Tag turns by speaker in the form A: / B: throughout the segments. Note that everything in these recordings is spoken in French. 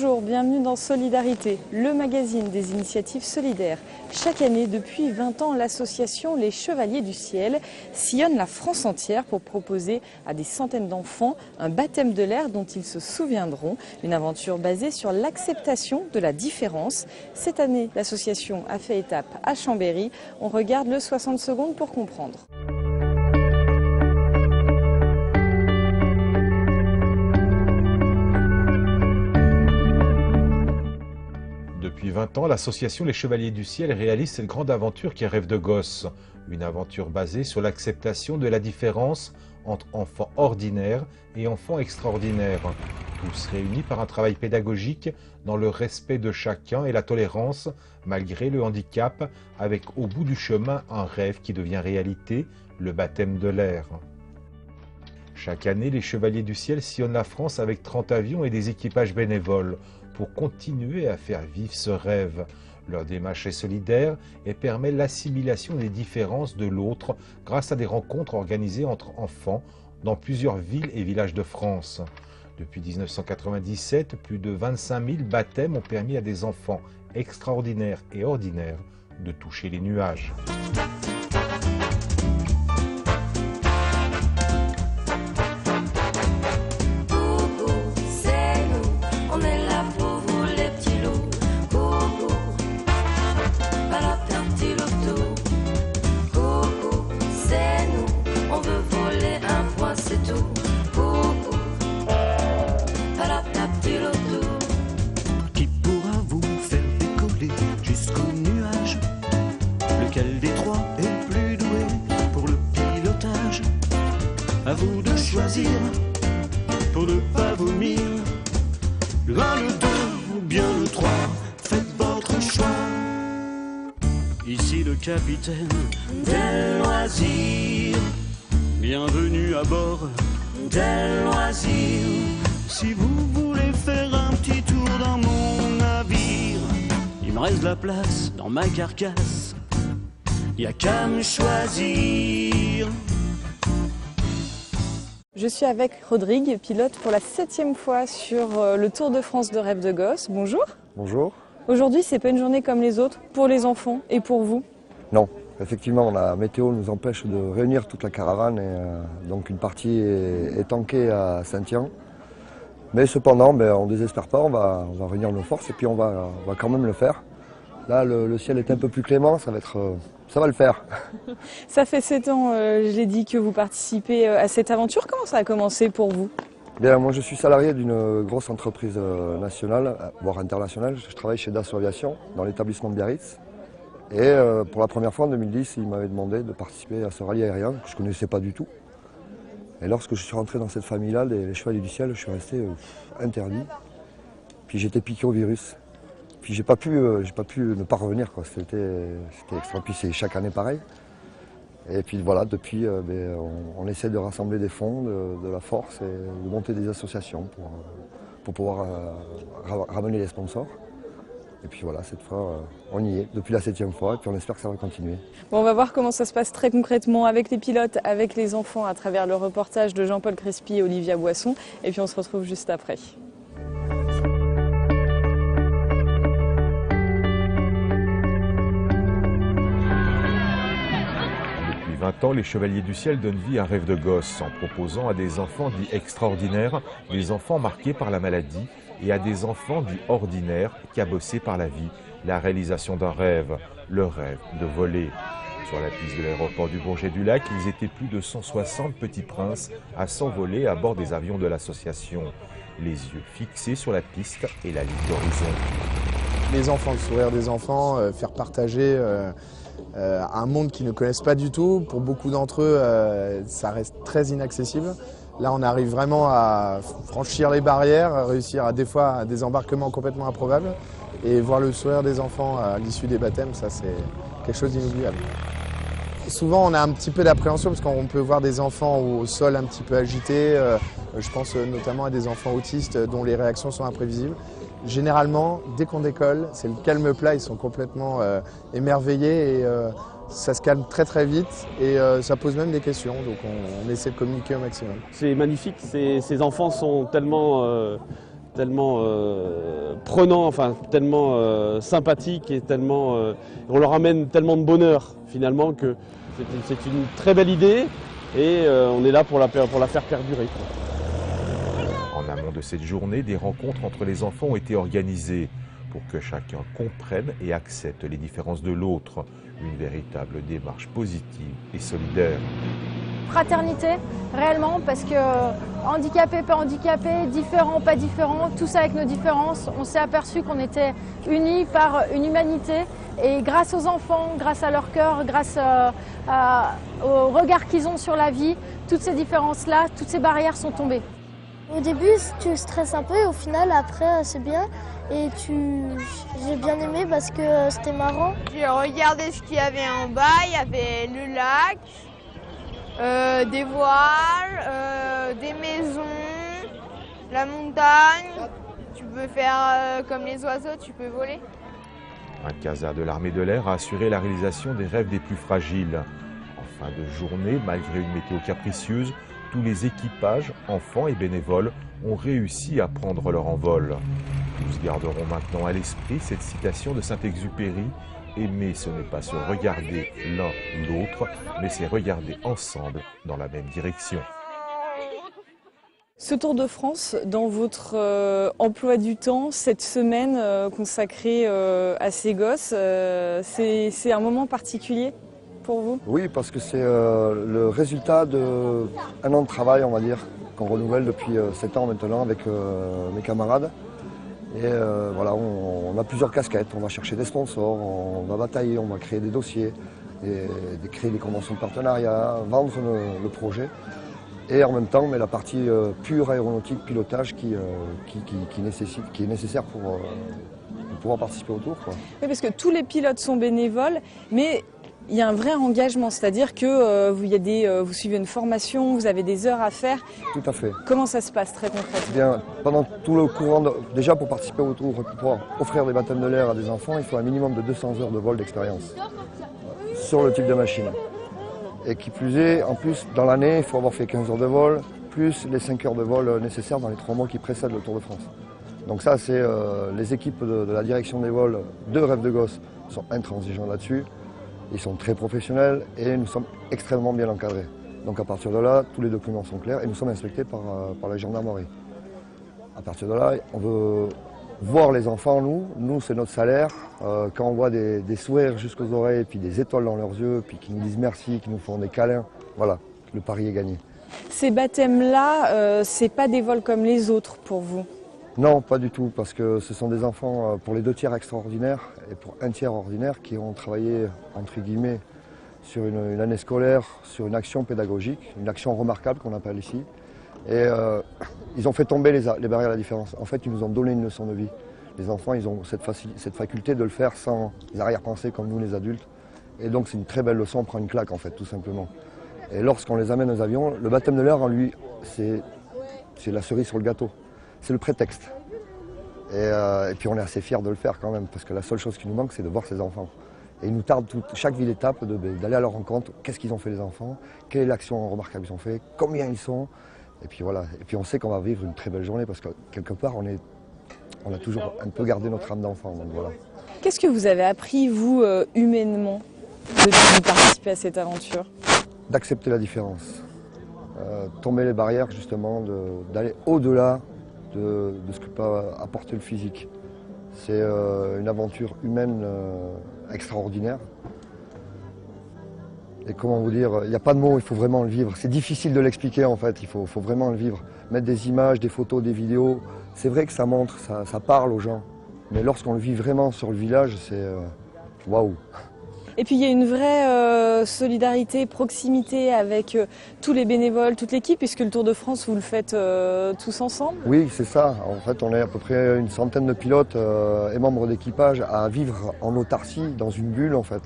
A: Bonjour, bienvenue dans Solidarité, le magazine des initiatives solidaires. Chaque année, depuis 20 ans, l'association Les Chevaliers du Ciel sillonne la France entière pour proposer à des centaines d'enfants un baptême de l'air dont ils se souviendront. Une aventure basée sur l'acceptation de la différence. Cette année, l'association a fait étape à Chambéry. On regarde le 60 secondes pour comprendre.
B: Depuis 20 ans, l'association Les Chevaliers du Ciel réalise cette grande aventure qui est Rêve de gosse. Une aventure basée sur l'acceptation de la différence entre enfants ordinaires et enfants extraordinaires. Tous réunis par un travail pédagogique dans le respect de chacun et la tolérance malgré le handicap, avec au bout du chemin un rêve qui devient réalité, le baptême de l'air. Chaque année, les Chevaliers du Ciel sillonnent la France avec 30 avions et des équipages bénévoles pour continuer à faire vivre ce rêve. Leur démarche est solidaire et permet l'assimilation des différences de l'autre grâce à des rencontres organisées entre enfants dans plusieurs villes et villages de France. Depuis 1997, plus de 25 000 baptêmes ont permis à des enfants extraordinaires et ordinaires de toucher les nuages.
C: Qui pourra vous faire décoller jusqu'au nuage? Lequel des trois est plus doué pour le pilotage? À vous de choisir pour ne pas vomir. Le 1, le 2 ou bien le 3, faites votre choix. Ici le capitaine des loisirs. Bienvenue à bord des loisirs. Si vous voulez faire un petit tour dans mon navire, il me reste de la place dans ma carcasse, y a qu'à me choisir.
A: Je suis avec Rodrigue, pilote pour la 7e fois sur le Tour de France de Rêve de gosse. Bonjour.
D: Bonjour.
A: Aujourd'hui, c'est pas une journée comme les autres pour les enfants et pour vous?
D: Non, effectivement, la météo nous empêche de réunir toute la caravane et donc une partie est tankée à Saint-Yan. Mais cependant, on ne désespère pas, on va réunir nos forces et puis on va quand même le faire. Là, le ciel est un peu plus clément, ça va le faire.
A: Ça fait 7 ans, je l'ai dit, que vous participez à cette aventure. Comment ça a commencé pour vous?
D: Bien, moi je suis salarié d'une grosse entreprise nationale, voire internationale. Je travaille chez Dassault Aviation, dans l'établissement de Biarritz. Et pour la première fois en 2010, il m'avait demandé de participer à ce rallye aérien que je ne connaissais pas du tout. Et lorsque je suis rentré dans cette famille-là, les Chevaliers du Ciel, je suis resté interdit. Puis j'étais piqué au virus. Puis j'ai pas pu ne pas revenir, quoi. C'était extra. Puis c'est chaque année pareil. Et puis voilà, depuis, on essaie de rassembler des fonds, de la force et de monter des associations pour pouvoir ramener les sponsors. Et puis voilà, cette fois, on y est depuis la 7e fois et puis on espère que ça va continuer.
A: Bon, on va voir comment ça se passe très concrètement avec les pilotes, avec les enfants à travers le reportage de Jean-Paul Crespi et Olivia Boisson. Et puis on se retrouve juste après.
B: Depuis 20 ans, les Chevaliers du Ciel donnent vie à Rêve de gosse en proposant à des enfants dits extraordinaires, des enfants marqués par la maladie, et à des enfants dits ordinaires, cabossés par la vie, la réalisation d'un rêve, le rêve de voler. Sur la piste de l'aéroport du Bourget-du-Lac, ils étaient plus de 160 petits princes à s'envoler à bord des avions de l'association, les yeux fixés sur la piste et la ligne d'horizon.
E: Les enfants, le sourire des enfants, faire partager un monde qu'ils ne connaissent pas du tout. Pour beaucoup d'entre eux, ça reste très inaccessible. Là, on arrive vraiment à franchir les barrières, réussir à des fois à des embarquements complètement improbables. Et voir le sourire des enfants à l'issue des baptêmes, ça c'est quelque chose d'inoubliable. Souvent, on a un petit peu d'appréhension parce qu'on peut voir des enfants au sol un petit peu agités. Je pense notamment à des enfants autistes dont les réactions sont imprévisibles. Généralement, dès qu'on décolle, c'est le calme plat, ils sont complètement émerveillés et ça se calme très très vite et ça pose même des questions, donc on essaie de communiquer au maximum.
F: C'est magnifique, ces enfants sont tellement tellement prenant, enfin tellement sympathique et tellement, on leur amène tellement de bonheur finalement que c'est une très belle idée et on est là pour la faire perdurer.
B: En amont de cette journée, des rencontres entre les enfants ont été organisées pour que chacun comprenne et accepte les différences de l'autre. Une véritable démarche positive et solidaire.
G: Fraternité, réellement, parce que handicapés, pas handicapés, différents, pas différents, tous avec nos différences, on s'est aperçu qu'on était unis par une humanité. Et grâce aux enfants, grâce à leur cœur, grâce au regard qu'ils ont sur la vie, toutes ces différences-là, toutes ces barrières sont tombées.
H: Au début, tu stresses un peu et au final, après, c'est bien. Et j'ai bien aimé parce que c'était marrant.
I: J'ai regardé ce qu'il y avait en bas, il y avait le lac, des voiles, des maisons, la montagne. Tu peux faire comme les oiseaux, tu peux voler.
B: Un CASA de l'armée de l'air a assuré la réalisation des rêves des plus fragiles. En fin de journée, malgré une météo capricieuse, tous les équipages, enfants et bénévoles ont réussi à prendre leur envol. Tous garderont maintenant à l'esprit cette citation de Saint-Exupéry « Aimer, ce n'est pas se regarder l'un ou l'autre, mais c'est regarder ensemble dans la même direction ».
A: Ce Tour de France, dans votre emploi du temps, cette semaine consacrée à ces gosses, c'est un moment particulier pour vous?
D: Oui, parce que c'est le résultat d'un an de travail, on va dire, qu'on renouvelle depuis 7 ans maintenant avec mes camarades. Et voilà, on a plusieurs casquettes, on va chercher des sponsors, on va batailler, on va créer des dossiers, créer des conventions de partenariat, vendre le projet. Et en même temps, mais la partie pure aéronautique, pilotage qui est nécessaire pour pouvoir participer au Tour, quoi.
A: Oui, parce que tous les pilotes sont bénévoles, mais il y a un vrai engagement, c'est-à-dire que vous suivez une formation, vous avez des heures à faire.
D: Tout à fait.
A: Comment ça se passe très concrètement?
D: Eh bien, pendant tout le courant, déjà pour participer au Tour, pour pouvoir offrir des baptêmes de l'air à des enfants, il faut un minimum de 200 heures de vol d'expérience sur le type de machine. Et qui plus est, en plus, dans l'année, il faut avoir fait 15 heures de vol, plus les 5 heures de vol nécessaires dans les 3 mois qui précèdent le Tour de France. Donc ça, c'est les équipes de la direction des vols de Rêve de Gosse sont intransigeants là-dessus. Ils sont très professionnels et nous sommes extrêmement bien encadrés. Donc à partir de là, tous les documents sont clairs et nous sommes inspectés par la gendarmerie. À partir de là, on veut voir les enfants, nous c'est notre salaire. Quand on voit des sourires jusqu'aux oreilles, puis des étoiles dans leurs yeux, puis qui nous disent merci, qui nous font des câlins, voilà, le pari est gagné.
A: Ces baptêmes-là, c'est pas des vols comme les autres pour vous?
D: Non, pas du tout, parce que ce sont des enfants pour les 2 tiers extraordinaires et pour 1 tiers ordinaire qui ont travaillé, entre guillemets, sur une année scolaire, sur une action pédagogique, une action remarquable qu'on appelle ici. Et ils ont fait tomber les barrières à la différence. En fait, ils nous ont donné une leçon de vie. Les enfants, ils ont cette faculté de le faire sans arrière-pensée comme nous les adultes. Et donc c'est une très belle leçon, on prend une claque en fait, tout simplement. Et lorsqu'on les amène aux avions, le baptême de l'air en lui, c'est la cerise sur le gâteau. C'est le prétexte. Et puis on est assez fiers de le faire quand même, parce que la seule chose qui nous manque, c'est de voir ces enfants. Et il nous tarde chaque ville étape d'aller à leur rencontre, qu'est-ce qu'ils ont fait les enfants, quelle est l'action remarquable qu'ils ont fait, combien ils sont. Et puis voilà, et puis on sait qu'on va vivre une très belle journée, parce que quelque part, on a toujours un peu gardé notre âme d'enfant. Donc voilà.
A: Qu'est-ce que vous avez appris, vous, humainement, de participer à cette aventure?
D: D'accepter la différence, tomber les barrières justement, d'aller au-delà de ce que peut apporter le physique. C'est une aventure humaine extraordinaire. Et comment vous dire, il n'y a pas de mots, il faut vraiment le vivre. C'est difficile de l'expliquer en fait, il faut vraiment le vivre. Mettre des images, des photos, des vidéos, c'est vrai que ça montre, ça parle aux gens. Mais lorsqu'on le vit vraiment sur le village, c'est waouh.
A: Et puis il y a une vraie solidarité, proximité avec tous les bénévoles, toute l'équipe, puisque le Tour de France, vous le faites tous ensemble?
D: Oui, c'est ça. En fait, on est à peu près une centaine de pilotes et membres d'équipage à vivre en autarcie, dans une bulle en fait,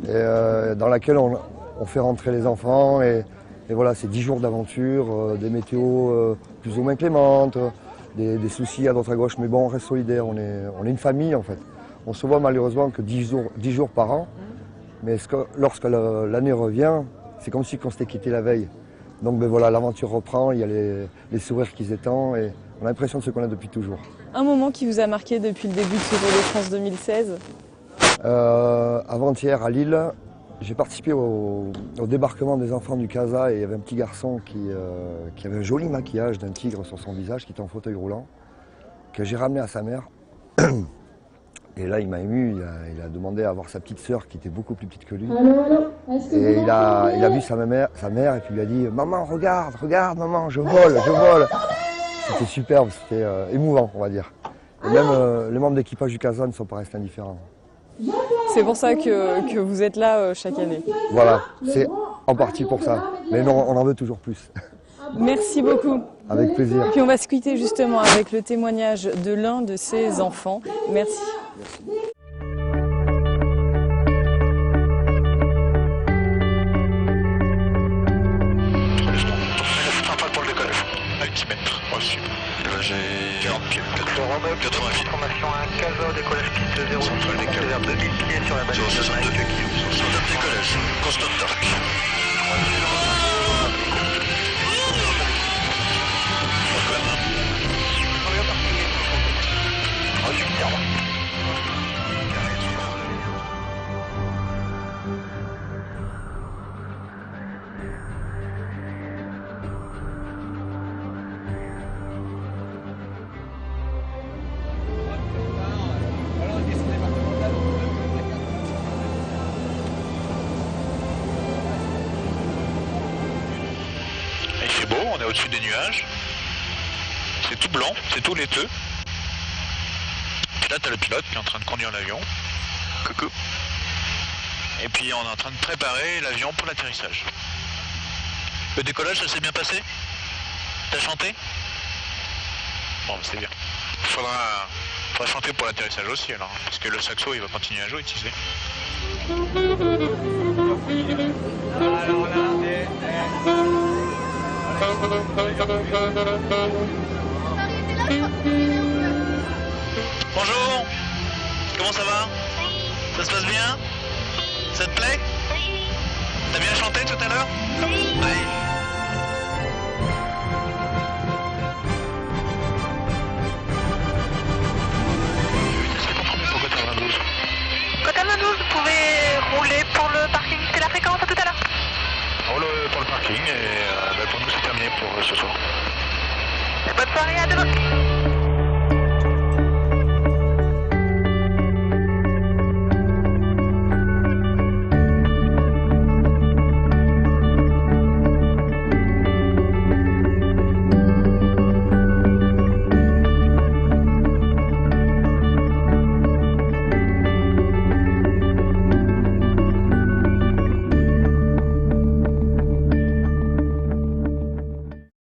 D: et dans laquelle on fait rentrer les enfants. Et voilà, c'est 10 jours d'aventure, des météos plus ou moins clémentes, des soucis à droite à gauche, mais bon, on reste solidaires, on est une famille en fait. On se voit malheureusement que 10 jours par an, mais lorsque l'année revient, c'est comme si on s'était quitté la veille. Donc ben voilà, l'aventure reprend, il y a les sourires qui s'étendent et On a l'impression de se connaître depuis toujours.
A: Un moment qui vous a marqué depuis le début de ce Tour de France 2016?
D: Avant-hier à Lille, j'ai participé au débarquement des enfants du Casa et il y avait un petit garçon qui avait un joli maquillage d'un tigre sur son visage, qui était en fauteuil roulant, que j'ai ramené à sa mère. Et là, il m'a ému, il a demandé à voir sa petite sœur qui était beaucoup plus petite que lui. Et il a vu sa mère et puis il lui a dit « Maman, regarde, regarde, maman, je vole, je vole !» C'était superbe, c'était émouvant, on va dire. Et même les membres d'équipage du Casa ne sont pas restés indifférents.
A: C'est pour ça que vous êtes là chaque année.
D: Voilà, c'est en partie pour ça. Mais non, on en veut toujours plus.
A: Merci beaucoup.
D: Avec plaisir.
A: Puis on va se quitter justement avec le témoignage de l'un de ces enfants. Merci.
J: Pour le décollage, à 10 mètres, reçu. J'ai 40 pieds, 80 pieds. Formation à 15 heures, décollage piste 0, vers 2000 pieds sur la base de 62 kg. Sur le décollage, constant torque. Il fait beau, on est au-dessus des nuages. C'est tout blanc, c'est tout laiteux. Puis là, t'as le pilote qui est en train de conduire l'avion. Coucou. Et puis on est en train de préparer l'avion pour l'atterrissage. Le décollage, ça s'est bien passé? T'as chanté? Bon, c'est bien. Faudra chanter pour l'atterrissage aussi alors, parce que le saxo il va continuer à jouer, tu sais. Bonjour, comment ça va? Ça se passe bien? Ça te plaît? T'as bien chanté tout à l'heure? Oui.
K: Côte 92, vous pouvez rouler pour le parking, c'est la fréquence, à tout à l'heure.
J: On roule pour le parking et pour nous c'est terminé pour ce soir.
K: Bonne soirée, à demain.